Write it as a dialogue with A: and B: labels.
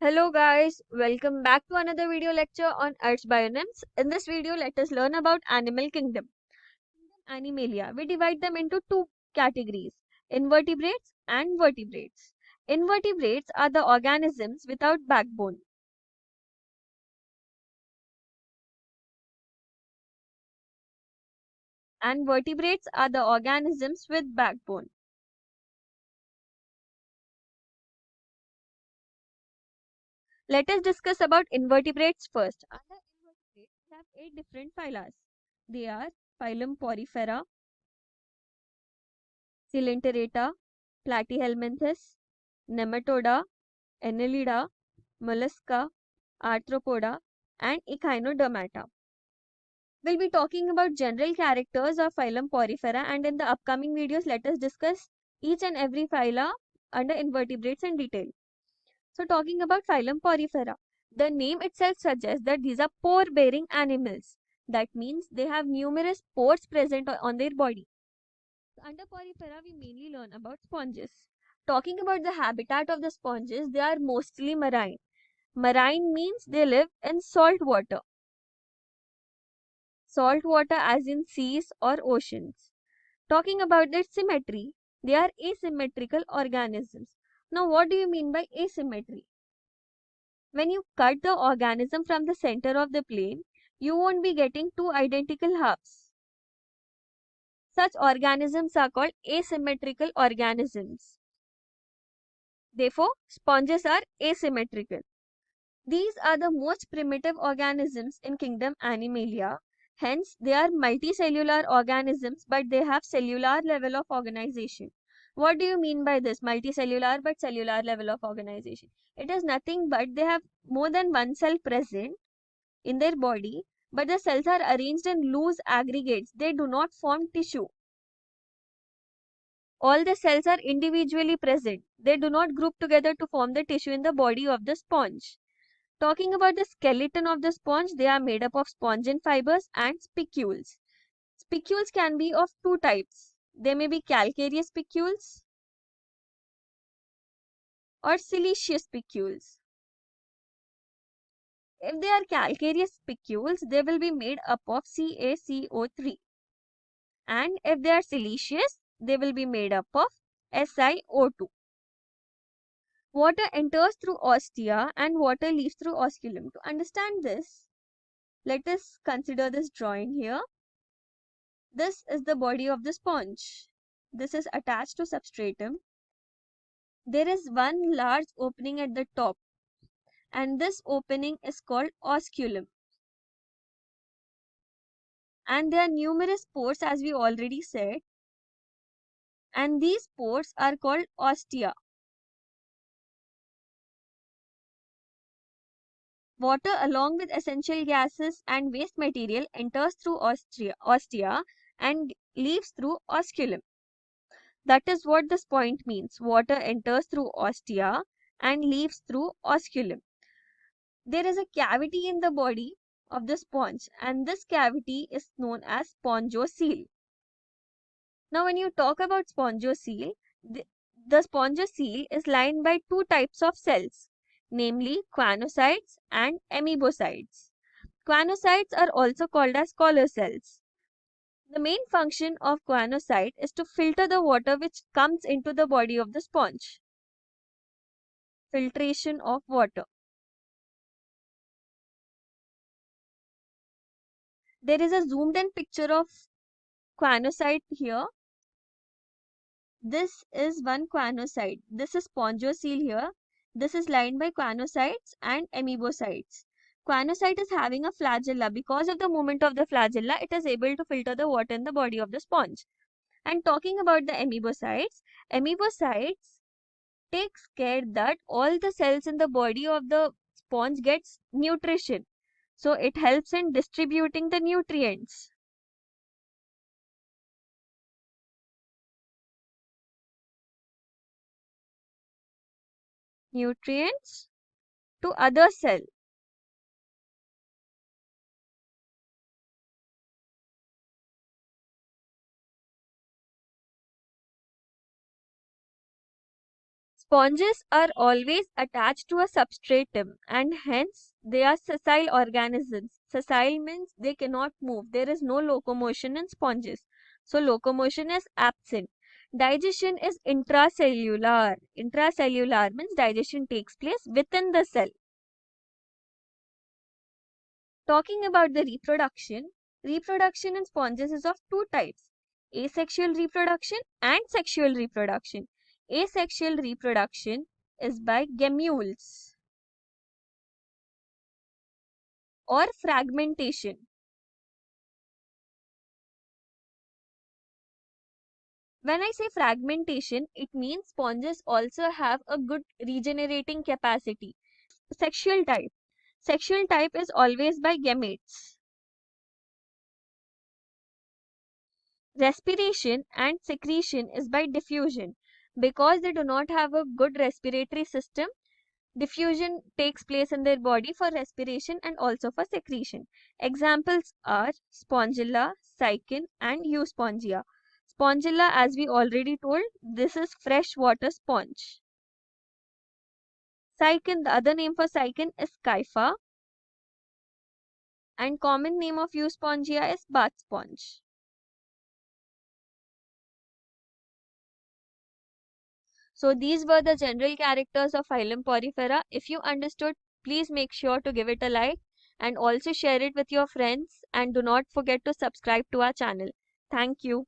A: Hello guys, welcome back to another video lecture on Earth's biomes. In this video, let us learn about animal kingdom. Animalia. We divide them into two categories, invertebrates and vertebrates. Invertebrates are the organisms without backbone. And vertebrates are the organisms with backbone. Let us discuss about invertebrates first. Under invertebrates, we have 8 different phyla. They are phylum Porifera, Coelenterata, Platyhelminthes, Nematoda, Annelida, Mollusca, Arthropoda, and Echinodermata. We'll be talking about general characters of phylum Porifera, and in the upcoming videos, let us discuss each and every phyla under invertebrates in detail. So, talking about phylum Porifera, the name itself suggests that these are pore-bearing animals. That means they have numerous pores present on their body. Under Porifera, we mainly learn about sponges. Talking about the habitat of the sponges, they are mostly marine. Marine means they live in salt water. Salt water as in seas or oceans. Talking about their symmetry, they are asymmetrical organisms. Now, what do you mean by asymmetry? When you cut the organism from the center of the plane, you won't be getting two identical halves. Such organisms are called asymmetrical organisms. Therefore, sponges are asymmetrical. These are the most primitive organisms in kingdom Animalia. Hence, they are multicellular organisms, but they have cellular level of organization. What do you mean by this multicellular but cellular level of organization? It is nothing but they have more than one cell present in their body, but the cells are arranged in loose aggregates. They do not form tissue. All the cells are individually present. They do not group together to form the tissue in the body of the sponge. Talking about the skeleton of the sponge, they are made up of spongin fibers and spicules. Spicules can be of two types. They may be calcareous spicules or siliceous spicules. If they are calcareous spicules, they will be made up of CaCO3. And if they are siliceous, they will be made up of SiO2. Water enters through ostia and water leaves through osculum. To understand this, let us consider this drawing here. This is the body of the sponge. This is attached to substratum. There is one large opening at the top, and this opening is called osculum. And there are numerous pores, as we already said, and these pores are called ostia. Water along with essential gases and waste material enters through ostia and leaves through osculum. That is what this point means. Water enters through ostia and leaves through osculum. There is a cavity in the body of the sponge, and this cavity is known as spongocoel. Now, when you talk about spongocoel, the spongocoel is lined by two types of cells, namely choanocytes and amoebocytes. Choanocytes are also called as collar cells. The main function of choanocyte is to filter the water which comes into the body of the sponge. Filtration of water. There is a zoomed in picture of choanocyte here. This is one choanocyte. This is spongocoel here. This is lined by choanocytes and amoebocytes. Choanocyte is having a flagella. Because of the movement of the flagella, it is able to filter the water in the body of the sponge. And talking about the amoebocytes takes care that all the cells in the body of the sponge gets nutrition. So it helps in distributing the nutrients. Nutrients to other cells. Sponges are always attached to a substratum and hence they are sessile organisms. Sessile means they cannot move. There is no locomotion in sponges. So locomotion is absent. Digestion is intracellular. Intracellular means digestion takes place within the cell. Talking about the reproduction, reproduction in sponges is of two types: asexual reproduction and sexual reproduction. Asexual reproduction is by gamules or fragmentation. When I say fragmentation, it means sponges also have a good regenerating capacity. Sexual type. Sexual type is always by gametes. Respiration and secretion is by diffusion. Because they do not have a good respiratory system, diffusion takes place in their body for respiration and also for secretion. Examples are Spongilla, Cycin, and Euspongia. Spongilla, as we already told, this is freshwater sponge. Cycin, the other name for Cycin is Scypha, and common name of Euspongia is bath sponge. So these were the general characters of phylum Porifera. If you understood, please make sure to give it a like and also share it with your friends, and do not forget to subscribe to our channel. Thank you.